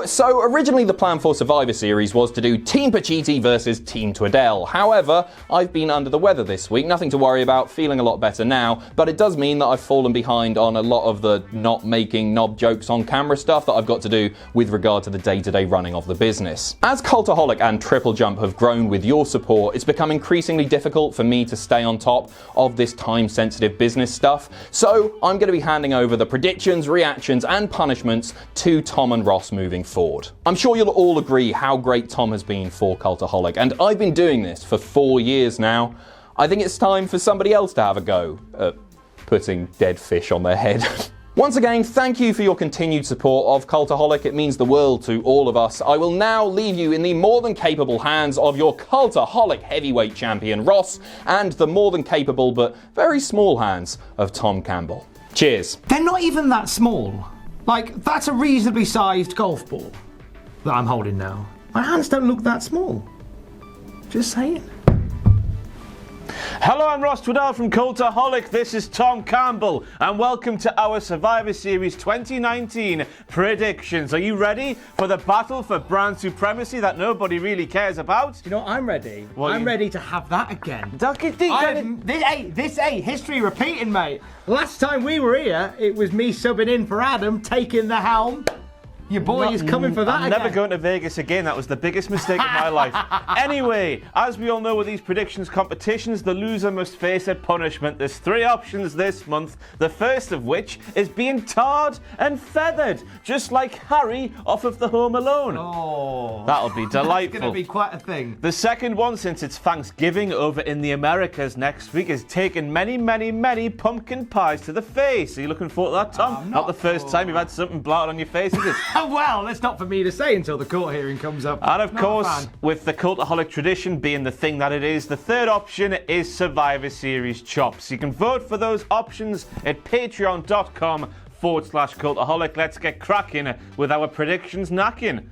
So originally the plan for Survivor Series was to do Team Pacitti versus Team Tweddell. However, I've been under the weather this week, nothing to worry about, feeling a lot better now, but it does mean that I've fallen behind on a lot of the not making knob jokes on camera stuff that I've got to do with regard to the day-to-day running of the business. As Cultaholic and Triple Jump have grown with your support, it's become increasingly difficult for me to stay on top of this time-sensitive business stuff, so I'm going to be handing over the predictions, reactions and punishments to Tom and Ross moving forward. I'm sure you'll all agree how great Tom has been for Cultaholic, and I've been doing this for 4 years now. I think it's time for somebody else to have a go at putting dead fish on their head. Once again, thank you for your continued support of Cultaholic. It means the world to all of us. I will now leave you in the more than capable hands of your Cultaholic heavyweight champion Ross and the more than capable but very small hands of Tom Campbell. Cheers. They're not even that small. Like, that's a reasonably sized golf ball that I'm holding now. My hands don't look that small. Just saying. Hello, I'm Ross Tweddell from Cultaholic. This is Tom Campbell, and welcome to our Survivor Series 2019 predictions. Are you ready for the battle for brand supremacy that nobody really cares about? You know, I'm ready. What I'm ready to have that again. This history repeating, mate. Last time we were here, it was me subbing in for Adam, taking the helm. Your boy is coming for that I'm again. never going to Vegas again. That was the biggest mistake of my life. Anyway, as we all know with these predictions competitions, the loser must face a punishment. There's 3 options this month, the first of which is being tarred and feathered, just like Harry off of the Home Alone. Oh, that'll be delightful. That's going to be quite a thing. The second one, since it's Thanksgiving over in the Americas next week, is taking many, many, many pumpkin pies to the face. Are you looking forward to that, Tom? Not the first time you've had something blotted on your face, is it? Well, that's not for me to say until the court hearing comes up. And of course, with the Cultaholic tradition being the thing that it is, the third option is Survivor Series chops. You can vote for those options at patreon.com/Cultaholic. Let's get cracking with our predictions knacking.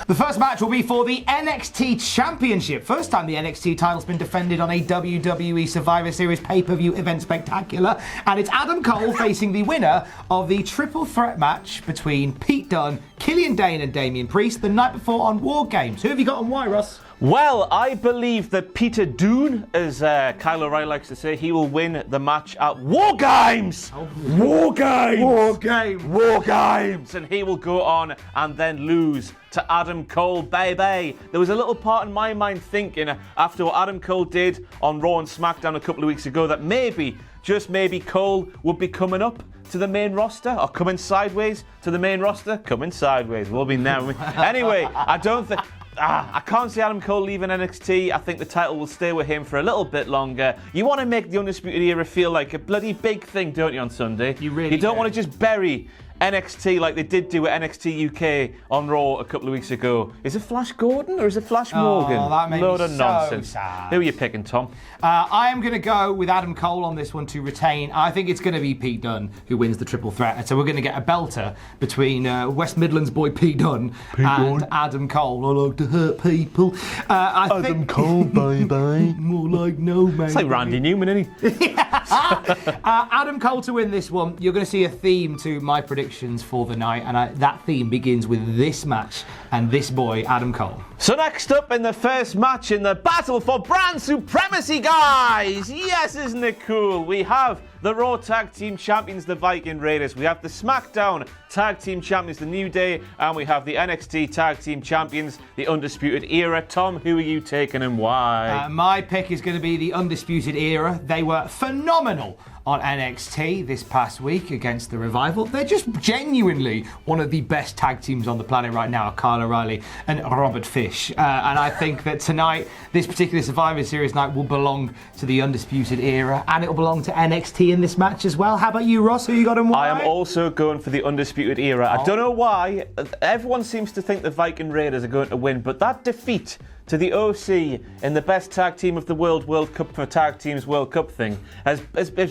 The first match will be for the NXT Championship. First time the NXT title's been defended on a WWE Survivor Series pay-per-view event spectacular. And it's Adam Cole facing the winner of the triple threat match between Pete Dunne, Killian Dane and Damian Priest the night before on War Games. Who have you got and why, Ross? Well, I believe that Peter Dunne, as Kyle O'Reilly likes to say, he will win the match at War Games! Oh. War Games! War Games! War Games! And he will go on and then lose to Adam Cole, baby. There was a little part in my mind thinking, after what Adam Cole did on Raw and SmackDown a couple of weeks ago, that maybe, just maybe, Cole would be coming up to the main roster, or coming sideways to the main roster. Coming sideways, we'll be now. Anyway, I don't think... I can't see Adam Cole leaving NXT. I think the title will stay with him for a little bit longer. You want to make the Undisputed Era feel like a bloody big thing, don't you, on Sunday? You really You don't want to just bury NXT like they did do at NXT UK on Raw a couple of weeks ago. Is it Flash Gordon or is it Flash Morgan? Oh, that made Load me of so nonsense. sad. Who are you picking, Tom? I am going to go with Adam Cole on this one to retain. I think it's going to be Pete Dunne who wins the triple threat. So we're going to get a belter between West Midlands boy Pete Dunne and Adam Cole. I like to hurt people. Adam Cole, bye-bye. More like no, man. It's like Randy Newman, isn't he? Adam Cole to win this one. You're going to see a theme to my predictions for the night, and that theme begins with this match and this boy, Adam Cole. So next up in the first match in the battle for brand supremacy, guys! Yes, isn't it cool? We have the Raw Tag Team Champions, the Viking Raiders. We have the SmackDown Tag Team Champions, the New Day. And we have the NXT Tag Team Champions, the Undisputed Era. Tom, who are you taking and why? My pick is going to be the Undisputed Era. They were phenomenal on NXT this past week against the Revival. They're just genuinely one of the best tag teams on the planet right now, Kyle O'Reilly and Robert Fish. And I think that tonight, this particular Survivor Series night will belong to the Undisputed Era, and it will belong to NXT in this match as well. How about you, Ross? Who you got and why? I am also going for the Undisputed Era. I don't know why. Everyone seems to think the Viking Raiders are going to win, but that defeat to the OC in the best tag team of the World Cup for Tag Teams World Cup thing has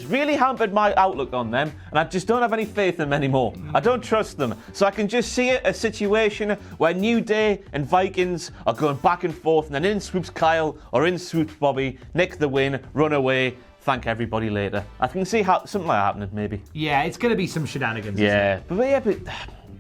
really hampered my outlook on them, and I just don't have any faith in them anymore. I don't trust them. So I can just see a situation where New Day and Vikings are going back and forth, and then in swoops Kyle or in swoops Bobby, nick the win, run away, thank everybody later. I can see how something like that happening, maybe. Yeah, it's going to be some shenanigans. Yeah, but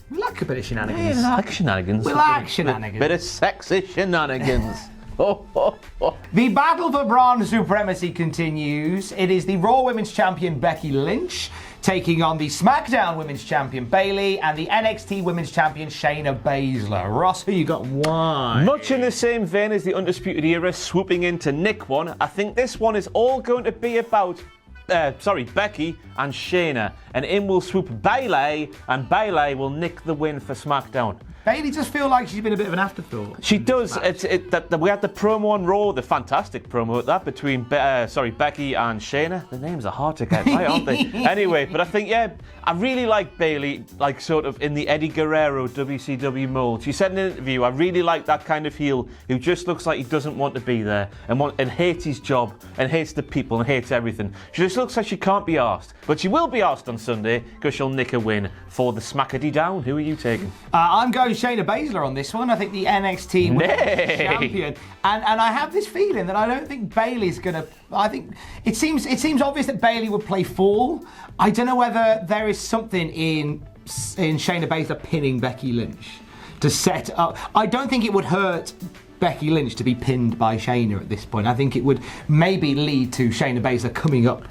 We like a bit of We shenanigans. like shenanigans. We like shenanigans. Bit of sexy shenanigans. The battle for brand supremacy continues. It is the Raw Women's Champion Becky Lynch taking on the SmackDown Women's Champion Bayley and the NXT Women's Champion Shayna Baszler. Ross, who you got? Why? Much in the same vein as the Undisputed Era swooping in to nick one, I think this one is all going to be about Becky and Shayna. And in will swoop Bayley, and Bayley will nick the win for SmackDown. Bayley does feel like she's been a bit of an afterthought. She does. We had the promo on Raw, the fantastic promo at that, between Becky and Shayna. The names are hard to get right, aren't they? Anyway, but I think, I really like Bayley, like sort of in the Eddie Guerrero WCW mold. She said in an interview, I really like that kind of heel who just looks like he doesn't want to be there and hates his job and hates the people and hates everything. She just looks like she can't be arsed. But she will be arsed on Sunday because she'll nick a win for the Smackity Down. Who are you taking? I'm going Shayna Baszler on this one. I think the NXT Women's Champion, and I have this feeling that I don't think Bayley's gonna. I think it seems obvious that Bayley would play fall. I don't know whether there is something in Shayna Baszler pinning Becky Lynch to set up. I don't think it would hurt Becky Lynch to be pinned by Shayna at this point. I think it would maybe lead to Shayna Baszler coming up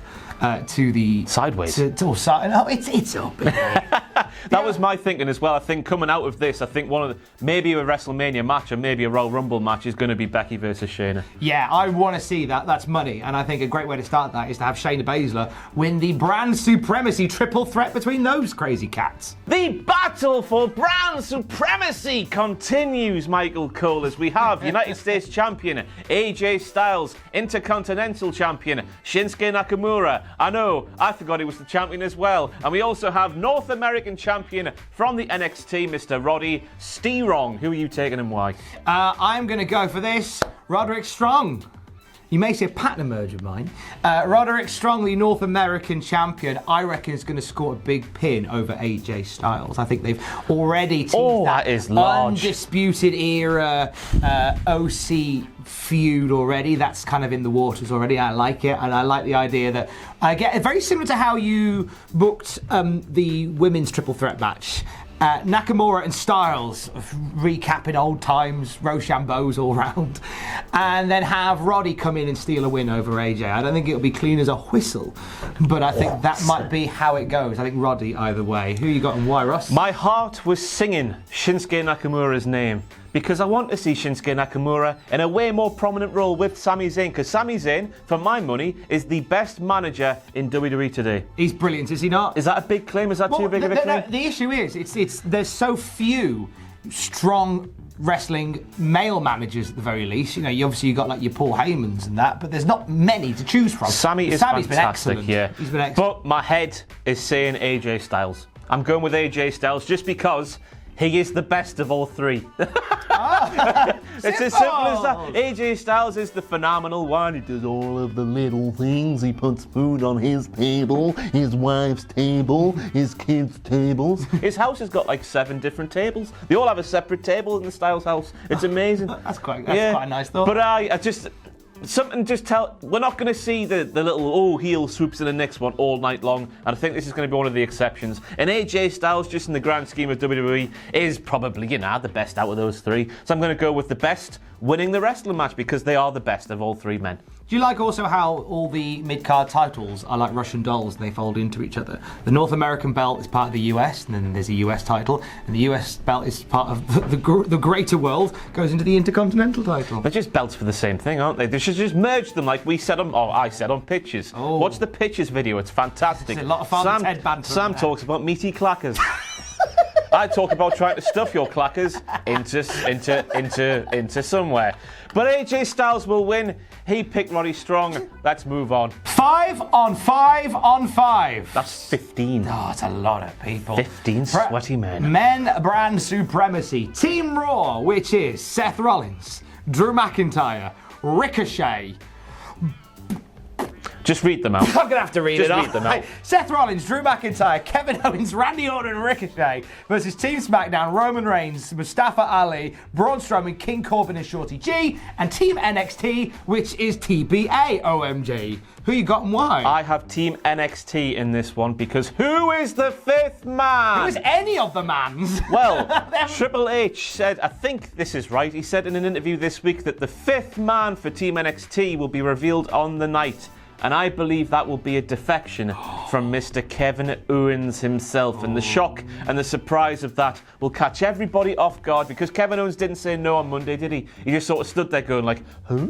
to the sideways. No, it's up. That was my thinking as well. I think coming out of this, I think maybe a WrestleMania match or maybe a Royal Rumble match is going to be Becky versus Shayna. Yeah, I want to see that. That's money. And I think a great way to start that is to have Shayna Baszler win the brand supremacy triple threat between those crazy cats. The battle for brand supremacy continues, Michael Cole, as we have United States Champion AJ Styles, Intercontinental Champion Shinsuke Nakamura. I know, I forgot he was the champion as well. And we also have North American Champion from the NXT, Mr. Roddy Strong. Who are you taking and why? I'm going to go for this. Roderick Strong. You may see a pattern emerge of mine. Roderick Strong, the North American Champion, I reckon is going to score a big pin over AJ Styles. I think they've already teased that is large. Undisputed Era OC feud already. That's kind of in the waters already. I like it, and I like the idea that I get very similar to how you booked the women's triple threat match. Nakamura and Styles recapping old times, Rochambeau's all round, and then have Roddy come in and steal a win over AJ. I don't think it'll be clean as a whistle, but I think that might be how it goes. I think Roddy either way. Who you got and why, Ross? My heart was singing Shinsuke Nakamura's name because I want to see Shinsuke Nakamura in a way more prominent role with Sami Zayn, because Sami Zayn, for my money, is the best manager in WWE today. He's brilliant, is he not? Is that a big claim? Is that too big of a claim? The issue is, it's there's so few strong wrestling male managers at the very least. You know, you got like your Paul Heymans and that, but there's not many to choose from. Sammy's fantastic, been excellent. Yeah. He's been excellent. But my head is saying AJ Styles. I'm going with AJ Styles just because he is the best of all three. It's as simple as that. AJ Styles is the phenomenal one. He does all of the little things. He puts food on his table, his wife's table, his kids' tables. His house has got like 7 different tables. They all have a separate table in the Styles house. It's amazing. That's quite a nice thought. But we're not going to see the little heel swoops in the next one all night long, and I think this is going to be one of the exceptions. And AJ Styles, just in the grand scheme of WWE, is probably, the best out of those 3. So I'm going to go with the best winning the wrestling match because they are the best of all 3 men. Do you like also how all the mid-card titles are like Russian dolls and they fold into each other? The North American belt is part of the US, and then there's a US title, and the US belt is part of the greater world, goes into the Intercontinental title. They're just belts for the same thing, aren't they? They should just merge them like we said I said on Pitches. Oh. Watch the Pitches video, it's fantastic. There's a lot of Father Ted banter. Sam talks about meaty clackers. I talk about trying to stuff your clackers into somewhere. But AJ Styles will win. He picked Roddy Strong. Let's move on. 5 on 5 on 5. That's 15. Oh, it's a lot of people. 15 sweaty men. Men brand supremacy. Team Raw, which is Seth Rollins, Drew McIntyre, Ricochet, Just read them out. I'm going to have to read Just it. read them out. Seth Rollins, Drew McIntyre, Kevin Owens, Randy Orton and Ricochet versus Team SmackDown, Roman Reigns, Mustafa Ali, Braun Strowman, King Corbin and Shorty G, and Team NXT, which is TBA, OMG. Who you got and why? I have Team NXT in this one because who is the fifth man? Who is any of the mans? Well, Triple H said, I think this is right, he said in an interview this week that the fifth man for Team NXT will be revealed on the night. And I believe that will be a defection from Mr. Kevin Owens himself. And the shock and the surprise of that will catch everybody off guard because Kevin Owens didn't say no on Monday, did he? He just sort of stood there going like, huh?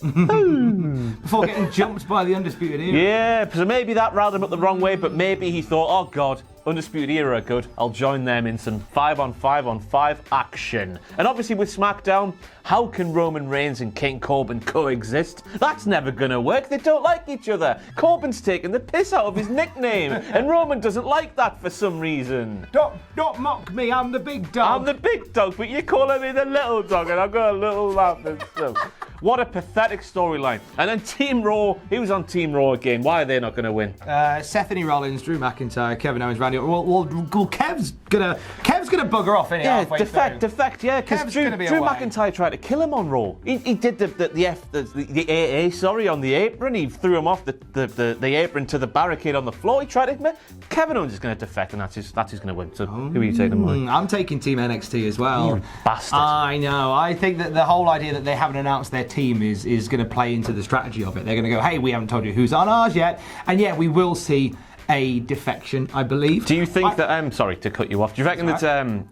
Before getting jumped by the Undisputed Era. Yeah, so maybe that riled him up the wrong way, but maybe he thought, oh God, Undisputed Era are good. I'll join them in some 5-on-5-on-5 action. And obviously with SmackDown, how can Roman Reigns and King Corbin coexist? That's never gonna work. They don't like each other. Corbin's taking the piss out of his nickname, and Roman doesn't like that for some reason. Don't mock me, I'm the big dog. I'm the big dog, but you're calling me the little dog, and I've got a little laugh and stuff. What a pathetic storyline. And then Team Raw, he was on Team Raw again. Why are they not going to win? Stephanie Rollins, Drew McIntyre, Kevin Owens, Randy. Well, Kev's gonna bugger off. Yeah, defect. Yeah, because Drew McIntyre tried to kill him on Raw. He did the AA, sorry, on the apron. He threw him off the apron to the barricade on the floor. He tried to. Kevin Owens is going to defect, and that's who's going to win. So who are you taking, Mike? I'm taking Team NXT as well. You bastard. I know. I think that the whole idea that they haven't announced their team is going to play into the strategy of it. They're going to go, hey, we haven't told you who's on ours yet, and yeah, we will see a defection, I believe. Do you think that? Sorry to cut you off. Do you reckon that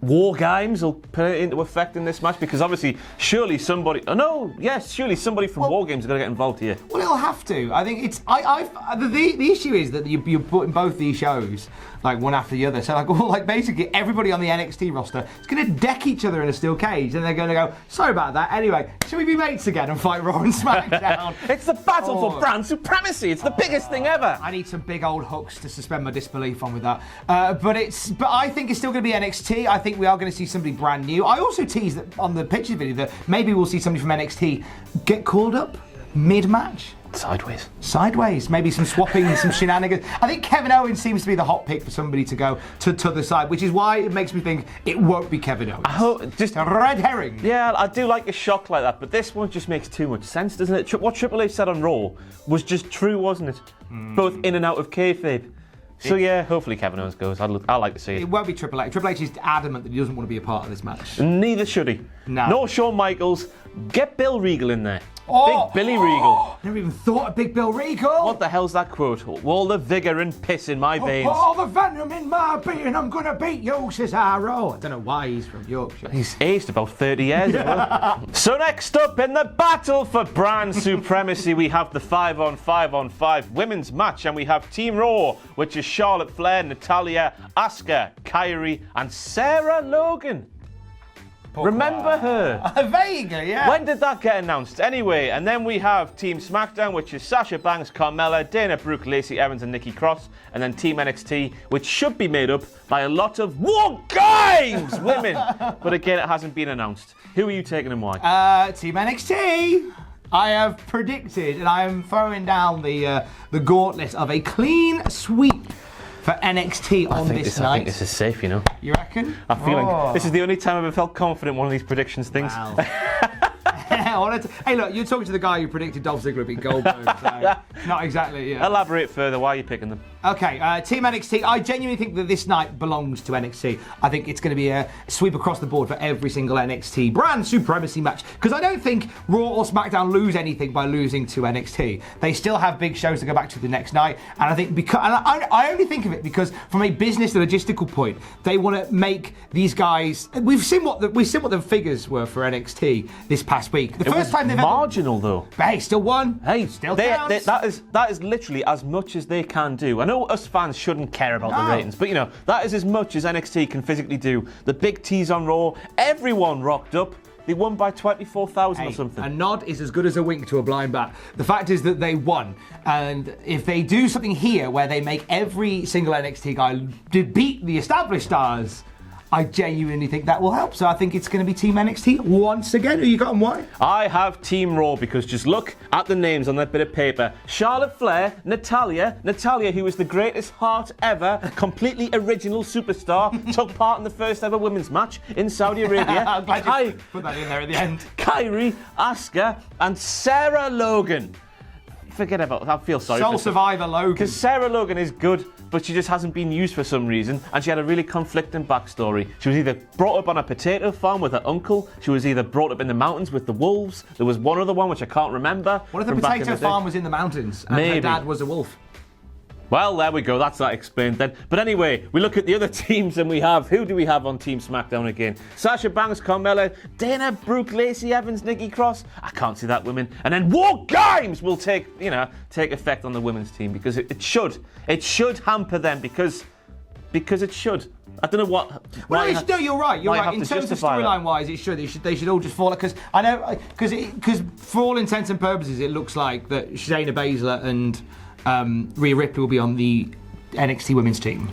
War Games will put it into effect in this match? Because obviously, surely somebody from War Games is going to get involved here. Well, it'll have to. I think it's. The issue is that you're putting both these shows like one after the other. So basically everybody on the NXT roster is going to deck each other in a steel cage, and they're going to go, sorry about that. Anyway, should we be mates again and fight Raw and SmackDown? It's the battle for brand supremacy. It's the biggest thing ever. I need some big old hooks to suspend my disbelief on with that. But I think it's still going to be NXT. I think we are going to see somebody brand new. I also teased that on the picture video that maybe we'll see somebody from NXT get called up mid-match. Sideways. Maybe some swapping, some shenanigans. I think Kevin Owens seems to be the hot pick for somebody to go to the side, which is why it makes me think it won't be Kevin Owens. I hope, just a red herring. Yeah, I do like a shock like that, but this one just makes too much sense, doesn't it? What Triple H said on Raw was just true, wasn't it? Both in and out of kayfabe. So yeah, hopefully Kevin Owens goes. I'd like to see it. It won't be Triple H. Triple H is adamant that he doesn't want to be a part of this match. Neither should he. No. Nor Shawn Michaels. Get Bill Regal in there. Big Billy Regal. Never even thought of Big Bill Regal. What the hell's that quote? All the vigour and piss in my veins. All the venom in my being, I'm going to beat you, says Arrow. I don't know why he's from Yorkshire. He's aged about 30 years as well. So next up in the battle for brand supremacy, we have the 5-on-5-on-5 women's match, and we have Team Raw, which is Charlotte Flair, Natalya, Asuka, Kairi, and Sarah Logan. Remember her? Vaguely, yeah. When did that get announced? Anyway, and then we have Team SmackDown, which is Sasha Banks, Carmella, Dana Brooke, Lacey Evans, and Nikki Cross. And then Team NXT, which should be made up by a lot of War Games women. But again, it hasn't been announced. Who are you taking and why? Team NXT. I have predicted, and I am throwing down the gauntlet of a clean sweep for NXT on this night. I think this is safe, you know. You reckon? I'm feeling this is the only time I've ever felt confident in one of these predictions things. Wow. Hey, look, you're talking to the guy who predicted Dolph Ziggler beat Goldberg, so not exactly. Yeah. Elaborate further. Why are you picking them? Okay, Team NXT. I genuinely think that this night belongs to NXT. I think it's going to be a sweep across the board for every single NXT brand supremacy match, because I don't think Raw or SmackDown lose anything by losing to NXT. They still have big shows to go back to the next night, and I think I only think of it because from a business and logistical point, they want to make these guys. We've seen what the figures were for NXT this past week. The first time they've marginal though. But hey, still won. Hey, still counts. That is literally as much as they can do. I know us fans shouldn't care about the ratings, but you know that is as much as NXT can physically do. The big tease on Raw, everyone rocked up. They won by 24,000 or something. A nod is as good as a wink to a blind bat. The fact is that they won, and if they do something here where they make every single NXT guy beat the established stars, I genuinely think that will help. So I think it's going to be Team NXT once again. Who you got and why? I have Team Raw because just look at the names on that bit of paper. Charlotte Flair, Natalya, who was the greatest heart ever, completely original superstar, took part in the first ever women's match in Saudi Arabia. I'm glad you put that in there at the end. Kyrie, Asuka, and Sarah Logan. Forget about it. I feel sorry Soul for Survivor Logan. Because Sarah Logan is good, but she just hasn't been used for some reason, and she had a really conflicting backstory. She was either brought up on a potato farm with her uncle, she was either brought up in the mountains with the wolves. There was one other one which I can't remember. What if the potato farm was in the mountains and her dad was a wolf? Well, there we go. That's that explained then. But anyway, we look at the other teams and we have... Who do we have on Team SmackDown again? Sasha Banks, Carmella, Dana Brooke, Lacey Evans, Nikki Cross. I can't see that women. And then War Games will take effect on the women's team because it should. It should hamper them because it should. I don't know what... Well, no, you're right. You're right. In terms of storyline-wise, it should. They should all just fall. Because I know... Because for all intents and purposes, it looks like that Shayna Baszler and... Rhea Ripley will be on the NXT women's team.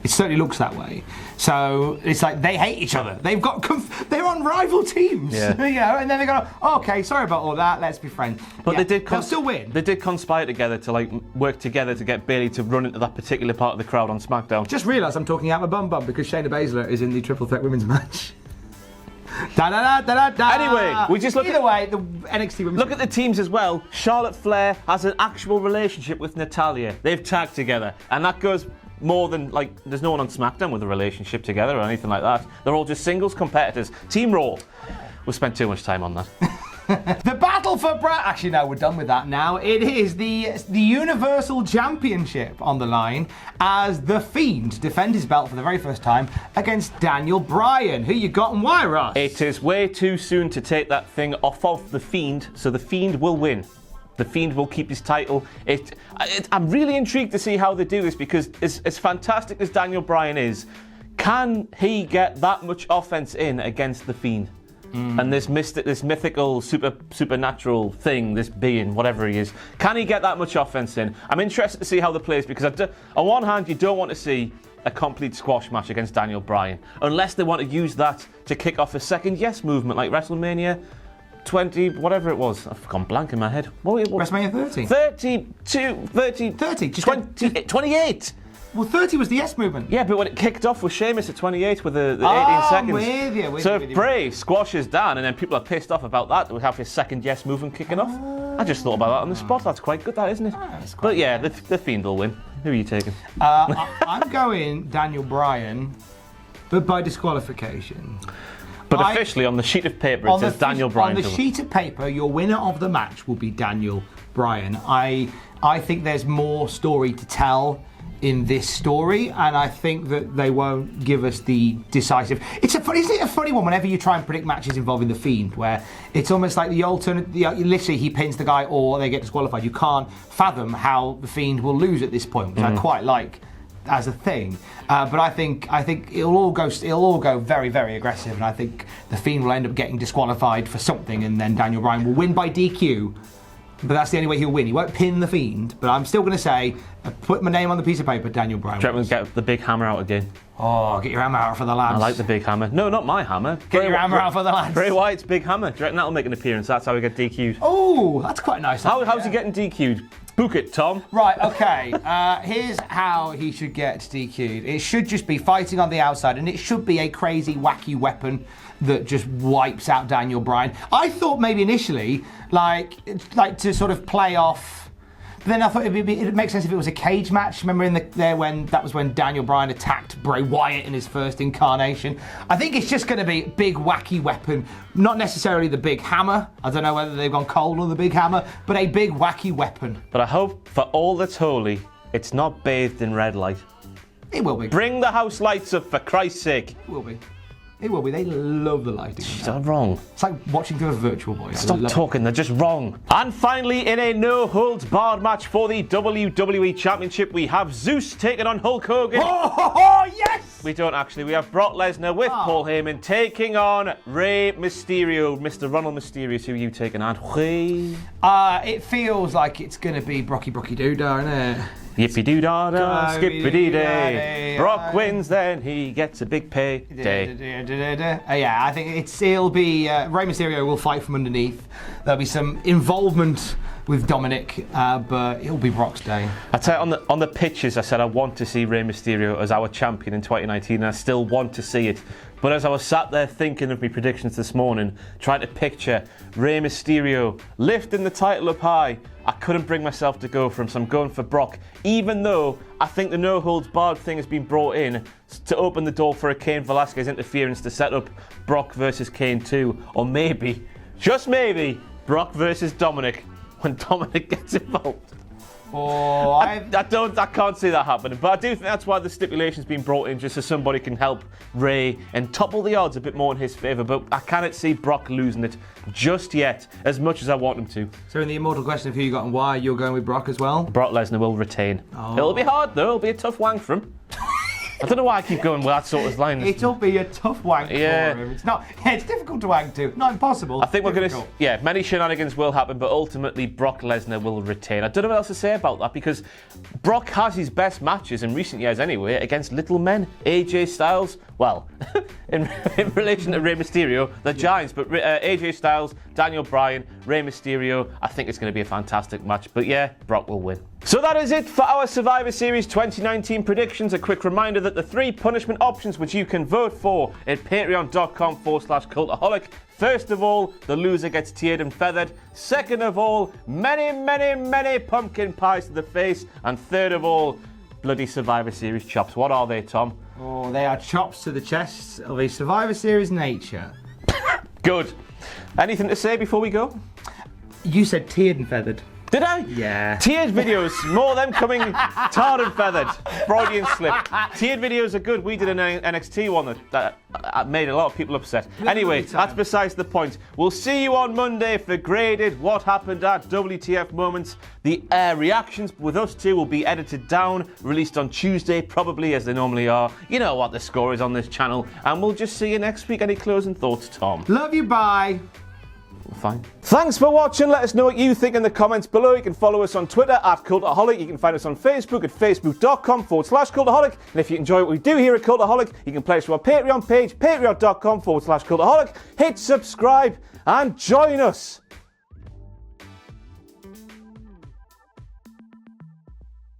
It certainly looks that way. So it's like they hate each other. They're on rival teams. Yeah. And then they go, okay, sorry about all that. Let's be friends. But they'll still win. They did conspire together to work together to get Bayley to run into that particular part of the crowd on SmackDown. Just realised I'm talking out my bum because Shayna Baszler is in the Triple Threat women's match. Anyway, we just look Either way, the NXT women's look at the teams as well. Charlotte Flair has an actual relationship with Natalya. They've tagged together, and that goes more than there's no one on SmackDown with a relationship together or anything like that. They're all just singles competitors. Team Raw. We'll spend too much time on that. The battle for actually, no, we're done with that now. It is the Universal Championship on the line as The Fiend defend his belt for the very first time against Daniel Bryan. Who you got and why, Ross? It is way too soon to take that thing off of The Fiend, so The Fiend will win. The Fiend will keep his title. I'm really intrigued to see how they do this because as fantastic as Daniel Bryan is, can he get that much offense in against The Fiend? And this mythical, supernatural thing, this being, whatever he is, can he get that much offense in? I'm interested to see how they play this because on one hand, you don't want to see a complete squash match against Daniel Bryan unless they want to use that to kick off a second yes movement like WrestleMania 20, whatever it was. I've gone blank in my head. What? WrestleMania 30? 30, 28. Well, 30 was the yes movement. Yeah, but when it kicked off with Sheamus at 28 with the 18 seconds. With you. So if Bray squashes Dan and then people are pissed off about that, we have his second yes movement kicking off. I just thought about that on the spot. That's quite good, that, isn't it? But yeah, the Fiend will win. Who are you taking? I'm going Daniel Bryan, but by disqualification. But officially, on the sheet of paper, it says Daniel Bryan. On the sheet of paper, your winner of the match will be Daniel Bryan. I think there's more story to tell in this story, and I think that they won't give us the decisive. Isn't it a funny one whenever you try and predict matches involving the Fiend, where it's almost like the alternate. Literally, he pins the guy, or they get disqualified. You can't fathom how the Fiend will lose at this point, which I quite like as a thing. But I think it'll all go very, very aggressive, and I think the Fiend will end up getting disqualified for something, and then Daniel Bryan will win by DQ. But that's the only way he'll win. He won't pin the Fiend, but I'm still going to say, put my name on the piece of paper, Daniel Bryan. Do you reckon get the big hammer out again? Oh, get your hammer out for the lads. I like the big hammer. No, not my hammer. Get your hammer out for the lads. Bray Wyatt's big hammer. Do you reckon that'll make an appearance? That's how we get DQ'd. Oh, that's quite nice. How's he getting DQ'd? Book it, Tom. Right, okay. Here's how he should get DQ'd. It should just be fighting on the outside, and it should be a crazy, wacky weapon that just wipes out Daniel Bryan. I thought maybe initially, like to sort of play off. But then I thought it'd make sense if it was a cage match. Remember that was when Daniel Bryan attacked Bray Wyatt in his first incarnation. I think it's just going to be a big wacky weapon, not necessarily the big hammer. I don't know whether they've gone cold on the big hammer, but a big wacky weapon. But I hope for all that's holy, it's not bathed in red light. It will be. Bring the house lights up for Christ's sake. It will be. It will be. They love the lighting. They're wrong. It's like watching through a virtual boy. Stop talking, they're just wrong. And finally, in a no-holds-barred match for the WWE Championship, we have Zeus taking on Hulk Hogan. Oh, yes! We don't actually. We have Brock Lesnar with Paul Heyman taking on Rey Mysterio. Mr. Ronald Mysterio, who are you taking on? It feels like it's going to be Brocky Doodah, isn't it? Yippee-doo-dah-dah, skippity-day. Brock wins, then he gets a big payday. Yeah, I think it'll be Rey Mysterio will fight from underneath. There'll be some involvement with Dominic, but it'll be Brock's day. I tell you, on the pitches, I said I want to see Rey Mysterio as our champion in 2019, and I still want to see it. But as I was sat there thinking of my predictions this morning, trying to picture Rey Mysterio lifting the title up high, I couldn't bring myself to go for him, so I'm going for Brock, even though I think the no-holds-barred thing has been brought in to open the door for a Cain Velasquez interference to set up Brock versus Kane 2, or maybe, just maybe, Brock versus Dominic when Dominic gets involved. I can't see that happening, but I do think that's why the stipulation's been brought in, just so somebody can help Rey and topple the odds a bit more in his favour. But I cannot see Brock losing it just yet, as much as I want him to. So in the immortal question of who you got and why, you're going with Brock as well? Brock Lesnar will retain. It'll be hard though, it'll be a tough wank for him. I don't know why I keep going with that sort of line. It'll be a tough wank for him. It's difficult to wank to. Not impossible. I think we're going to... many shenanigans will happen, but ultimately Brock Lesnar will retain. I don't know what else to say about that, because Brock has his best matches in recent years anyway against little men. AJ Styles, well, in relation to Rey Mysterio, the Giants, but AJ Styles, Daniel Bryan, Rey Mysterio, I think it's going to be a fantastic match. But yeah, Brock will win. So that is it for our Survivor Series 2019 predictions. A quick reminder that the 3 punishment options which you can vote for at patreon.com/cultaholic. First of all, the loser gets tiered and feathered. Second of all, many pumpkin pies to the face. And third of all, bloody Survivor Series chops. What are they, Tom? Oh, they are chops to the chest of a Survivor Series nature. Good. Anything to say before we go? You said tiered and feathered. Did I? Yeah. Tiered videos, more of them coming tarred and feathered. Freudian slip. Tiered videos are good. We did an NXT one that made a lot of people upset. Anyway, that's besides the point. We'll see you on Monday for graded what happened at WTF moments. The reactions with us two will be edited down, released on Tuesday, probably as they normally are. You know what the score is on this channel. And we'll just see you next week. Any closing thoughts, Tom? Love you, bye. Fine. Thanks for watching. Let us know what you think in the comments below. You can follow us on Twitter at Cultaholic. You can find us on Facebook at facebook.com/Cultaholic. And if you enjoy what we do here at Cultaholic, you can play us to our Patreon page, patreon.com/Cultaholic. Hit subscribe and join us.